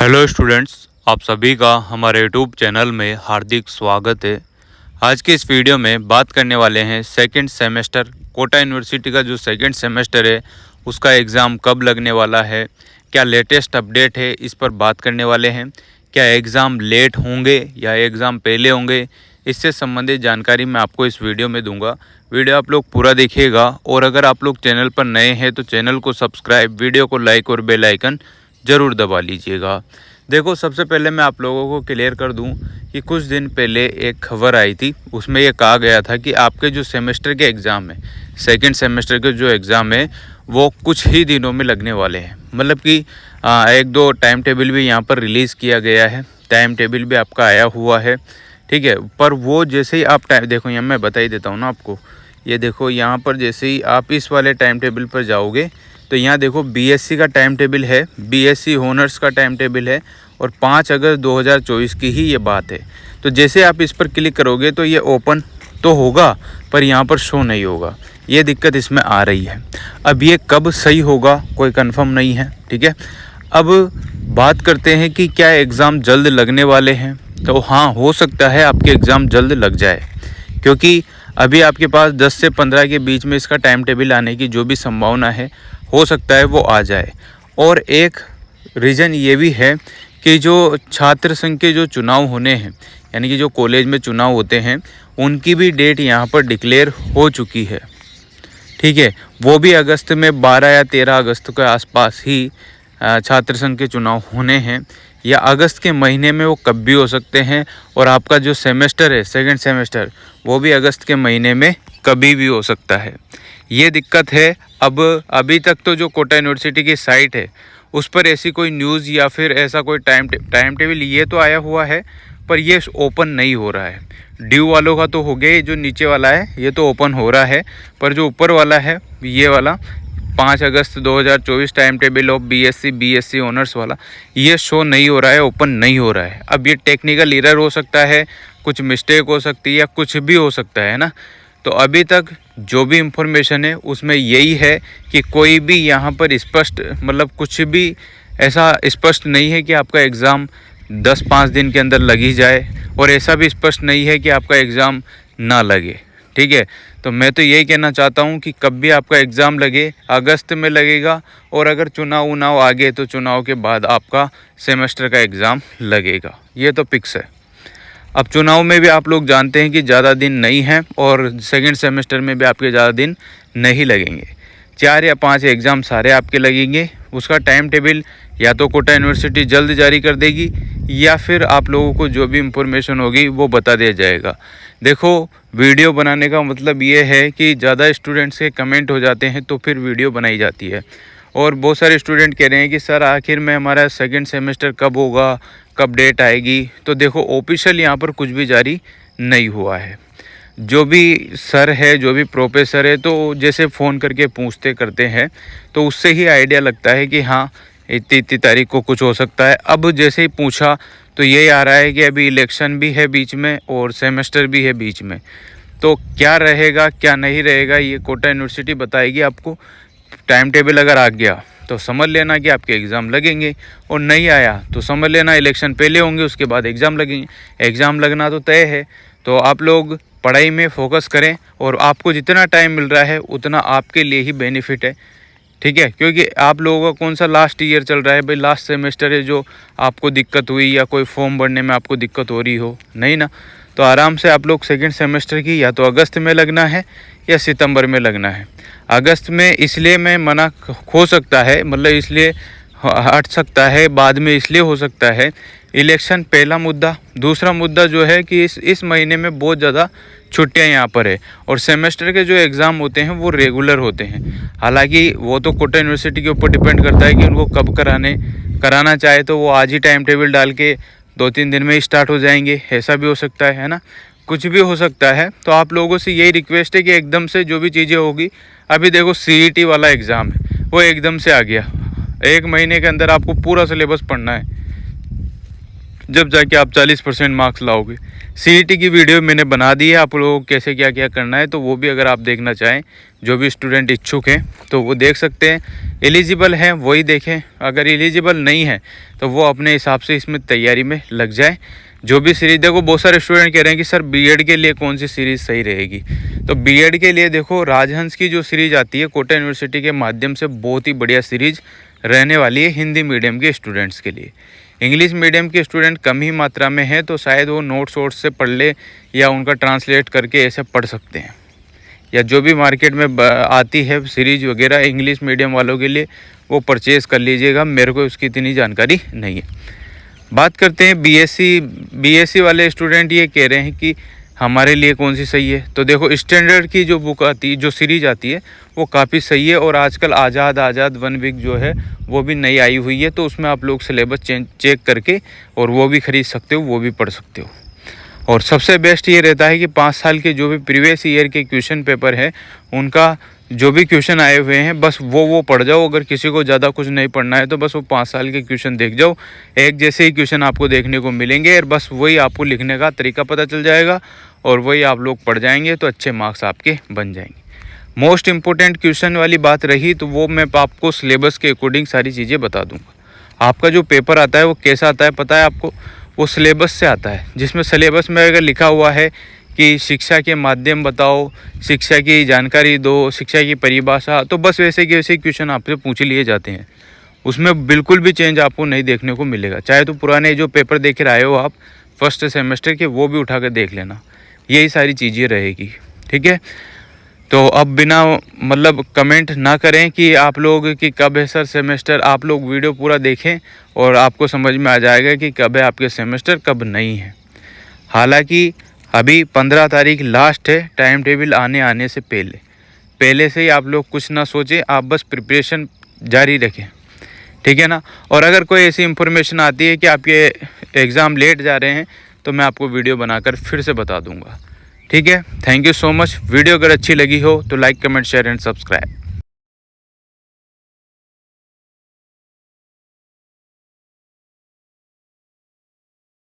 Hello students, आप सभी का हमारे यूट्यूब चैनल में हार्दिक स्वागत है। आज के इस वीडियो में बात करने वाले हैं सेकंड सेमेस्टर कोटा यूनिवर्सिटी का जो सेकंड सेमेस्टर है उसका एग्ज़ाम कब लगने वाला है, क्या लेटेस्ट अपडेट है, इस पर बात करने वाले हैं। क्या एग्ज़ाम लेट होंगे या एग्ज़ाम पहले होंगे, इससे संबंधित जानकारी मैं आपको इस वीडियो में दूंगा। वीडियो आप लोग पूरा देखिएगा और अगर आप लोग चैनल पर नए हैं तो चैनल को सब्सक्राइब, वीडियो को लाइक और बेल आइकन ज़रूर दबा लीजिएगा। देखो, सबसे पहले मैं आप लोगों को क्लियर कर दूं कि कुछ दिन पहले एक खबर आई थी, उसमें ये कहा गया था कि आपके जो सेमेस्टर के एग्ज़ाम है, सेकंड सेमेस्टर के जो एग्ज़ाम है वो कुछ ही दिनों में लगने वाले हैं। मतलब कि एक दो टाइम टेबल भी यहाँ पर रिलीज़ किया गया है, टाइम टेबल भी आपका आया हुआ है, ठीक है। पर वो जैसे ही आप टाइम देखो, यहाँ मैं बता ही देता हूँ ना आपको, ये देखो यहाँ पर जैसे ही आप इस वाले टाइम टेबल पर जाओगे तो यहाँ देखो बीएससी का टाइम टेबल है, बीएससी ऑनर्स का टाइम टेबल है और 5 अगस्त 2024 की ही ये बात है। तो जैसे आप इस पर क्लिक करोगे तो ये ओपन तो होगा पर यहाँ पर शो नहीं होगा, ये दिक्कत इसमें आ रही है। अब ये कब सही होगा कोई कंफर्म नहीं है, ठीक है। अब बात करते हैं कि क्या एग्ज़ाम जल्द लगने वाले हैं। तो हाँ, हो सकता है आपके एग्ज़ाम जल्द लग जाए, क्योंकि अभी आपके पास 10 से 15 के बीच में इसका टाइम टेबल आने की जो भी संभावना है, हो सकता है वो आ जाए। और एक रीज़न ये भी है कि जो छात्र संघ के जो चुनाव होने हैं, यानी कि जो कॉलेज में चुनाव होते हैं, उनकी भी डेट यहाँ पर डिक्लेयर हो चुकी है, ठीक है। वो भी अगस्त में 12 या 13 अगस्त के आसपास ही छात्र संघ के चुनाव होने हैं, या अगस्त के महीने में वो कब भी हो सकते हैं। और आपका जो सेमेस्टर है सेकंड सेमेस्टर, वो भी अगस्त के महीने में कभी भी हो सकता है। ये दिक्कत है। अब अभी तक तो जो कोटा यूनिवर्सिटी की साइट है उस पर ऐसी कोई न्यूज़ या फिर ऐसा कोई टाइम टेबल ये तो आया हुआ है, पर ये ओपन नहीं हो रहा है। ड्यू वालों का तो हो गया, ये जो नीचे वाला है ये तो ओपन हो रहा है, पर जो ऊपर वाला है ये वाला 5 अगस्त 2024 time table of BSc honours वाला, ये शो नहीं हो रहा है, ओपन नहीं हो रहा है। अब ये टेक्निकल एरर हो सकता है, कुछ मिस्टेक हो सकती है या कुछ भी हो सकता है ना। तो अभी तक जो भी इंफॉर्मेशन है उसमें यही है कि कोई भी यहाँ पर स्पष्ट, मतलब कुछ भी ऐसा स्पष्ट नहीं है कि आपका एग्ज़ाम 10-5 दिन के अंदर लग ही जाए, और ऐसा भी स्पष्ट नहीं है कि आपका एग्ज़ाम ना लगे, ठीक है। तो मैं तो यही कहना चाहता हूँ कि कब भी आपका एग्ज़ाम लगे, अगस्त में लगेगा, और अगर चुनाव आगे तो चुनाव के बाद आपका सेमेस्टर का एग्ज़ाम लगेगा, ये तो फिक्स है। अब चुनाव में भी आप लोग जानते हैं कि ज़्यादा दिन नहीं हैं, और सेकंड सेमेस्टर में भी आपके ज़्यादा दिन नहीं लगेंगे। 4 या 5 एग्ज़ाम सारे आपके लगेंगे। उसका टाइम टेबल या तो कोटा यूनिवर्सिटी जल्द जारी कर देगी, या फिर आप लोगों को जो भी इंफॉर्मेशन होगी वो बता दिया जाएगा। देखो, वीडियो बनाने का मतलब ये है कि ज़्यादा स्टूडेंट्स के कमेंट हो जाते हैं तो फिर वीडियो बनाई जाती है। और बहुत सारे स्टूडेंट कह रहे हैं कि सर आखिर में हमारा सेकंड सेमेस्टर कब होगा, कब डेट आएगी। तो देखो, ऑफिशियल यहाँ पर कुछ भी जारी नहीं हुआ है। जो भी सर है, जो भी प्रोफेसर है, तो जैसे फ़ोन करके पूछते करते हैं तो उससे ही आइडिया लगता है कि हाँ इतनी तारीख को कुछ हो सकता है। अब जैसे ही पूछा तो यही आ रहा है कि अभी इलेक्शन भी है बीच में और सेमेस्टर भी है बीच में, तो क्या रहेगा क्या नहीं रहेगा ये कोटा यूनिवर्सिटी बताएगी आपको। टाइम टेबल अगर आ गया तो समझ लेना कि आपके एग्ज़ाम लगेंगे, और नहीं आया तो समझ लेना इलेक्शन पहले होंगे, उसके बाद एग्ज़ाम लगेंगे। एग्ज़ाम लगना तो तय है। तो आप लोग पढ़ाई में फोकस करें, और आपको जितना टाइम मिल रहा है उतना आपके लिए ही बेनिफिट है, ठीक है। क्योंकि आप लोगों का कौन सा लास्ट ईयर चल रहा है भाई, लास्ट सेमेस्टर है जो आपको दिक्कत हुई या कोई फॉर्म भरने में आपको दिक्कत हो रही हो, नहीं ना। तो आराम से आप लोग सेकंड सेमेस्टर की या तो अगस्त में लगना है या सितंबर में लगना है। अगस्त में इसलिए मैं मना हो सकता है, मतलब इसलिए हट सकता है, बाद में इसलिए हो सकता है, इलेक्शन पहला मुद्दा। दूसरा मुद्दा जो है कि इस महीने में बहुत ज़्यादा छुट्टियां यहाँ पर है, और सेमेस्टर के जो एग्ज़ाम होते हैं वो रेगुलर होते हैं। हालांकि वो तो कोटा यूनिवर्सिटी के ऊपर डिपेंड करता है कि उनको कब कराना चाहे तो वो आज ही टाइम टेबल डाल के 2-3 दिन में ही स्टार्ट हो जाएंगे, ऐसा भी हो सकता है ना, कुछ भी हो सकता है। तो आप लोगों से यही रिक्वेस्ट है कि एकदम से जो भी चीज़ें होगी, अभी देखो सीईटी वाला एग्ज़ाम है वो एकदम से आ गया, 1 महीने के अंदर आपको पूरा सिलेबस पढ़ना है। जब जाके आप 40% मार्क्स लाओगे। CET की वीडियो मैंने बना दी है, आप लोगों को कैसे क्या क्या करना है, तो वो भी अगर आप देखना चाहें, जो भी स्टूडेंट इच्छुक हैं तो वो देख सकते हैं। एलिजिबल हैं वही देखें, अगर एलिजिबल नहीं है तो वो अपने हिसाब से इसमें तैयारी में लग जाए। जो भी सीरीज़, देखो बहुत सारे स्टूडेंट कह रहे हैं कि सर बीएड के लिए कौन सी सीरीज़ सही रहेगी, तो बीएड के लिए देखो राजहंस की जो सीरीज़ आती है कोटा यूनिवर्सिटी के माध्यम से, बहुत ही बढ़िया सीरीज़ रहने वाली है हिंदी मीडियम के स्टूडेंट्स के लिए। इंग्लिश मीडियम के स्टूडेंट कम ही मात्रा में है, तो शायद वो नोट्स वोट्स से पढ़ ले या उनका ट्रांसलेट करके ऐसे पढ़ सकते हैं, या जो भी मार्केट में आती है सीरीज़ वगैरह इंग्लिश मीडियम वालों के लिए वो परचेज़ कर लीजिएगा। मेरे को उसकी इतनी जानकारी नहीं है। बात करते हैं बीएससी वाले स्टूडेंट ये कह रहे हैं कि हमारे लिए कौन सी सही है। तो देखो स्टैंडर्ड की जो बुक आती है, जो सीरीज आती है, वो काफ़ी सही है। और आजकल आज़ाद 1 वीक जो है वो भी नई आई हुई है, तो उसमें आप लोग सिलेबस चेक करके और वो भी ख़रीद सकते हो, वो भी पढ़ सकते हो। और सबसे बेस्ट ये रहता है कि 5 साल के जो भी प्रीवियस ईयर के क्वेश्चन पेपर है, उनका जो भी क्वेश्चन आए हुए हैं बस वो पढ़ जाओ। अगर किसी को ज़्यादा कुछ नहीं पढ़ना है तो बस वो 5 साल के क्वेश्चन देख जाओ, एक जैसे ही क्वेश्चन आपको देखने को मिलेंगे, और बस वही आपको लिखने का तरीका पता चल जाएगा और वही आप लोग पढ़ जाएंगे, तो अच्छे मार्क्स आपके बन जाएंगे। मोस्ट इम्पोर्टेंट क्वेश्चन वाली बात रही तो वो मैं आपको सिलेबस के अकॉर्डिंग सारी चीज़ें बता दूँगा। आपका जो पेपर आता है वो कैसा आता है पता है आपको, वो सिलेबस से आता है, जिसमें सिलेबस में अगर लिखा हुआ है कि शिक्षा के माध्यम बताओ, शिक्षा की जानकारी दो, शिक्षा की परिभाषा, तो बस वैसे के वैसे क्वेश्चन आपसे पूछ लिए जाते हैं। उसमें बिल्कुल भी चेंज आपको नहीं देखने को मिलेगा। चाहे तो पुराने जो पेपर देख रहे हो आप फर्स्ट सेमेस्टर के, वो भी उठा कर देख लेना, यही सारी चीज़ें रहेगी। ठीक है, तो अब बिना मतलब कमेंट ना करें कि आप लोग कि कब है सर सेमेस्टर, आप लोग वीडियो पूरा देखें और आपको समझ में आ जाएगा कि कब है आपके सेमेस्टर, कब नहीं है। हालांकि अभी 15 तारीख लास्ट है, टाइम टेबल आने से पहले से ही आप लोग कुछ ना सोचें, आप बस प्रिपरेशन जारी रखें। ठीक है ना। और अगर कोई ऐसी इन्फॉर्मेशन आती है कि आपके एग्ज़ाम लेट जा रहे हैं तो मैं आपको वीडियो बनाकर फिर से बता दूंगा। ठीक है, thank you so much. Video अगर अच्छी लगी हो तो like, comment, share and subscribe.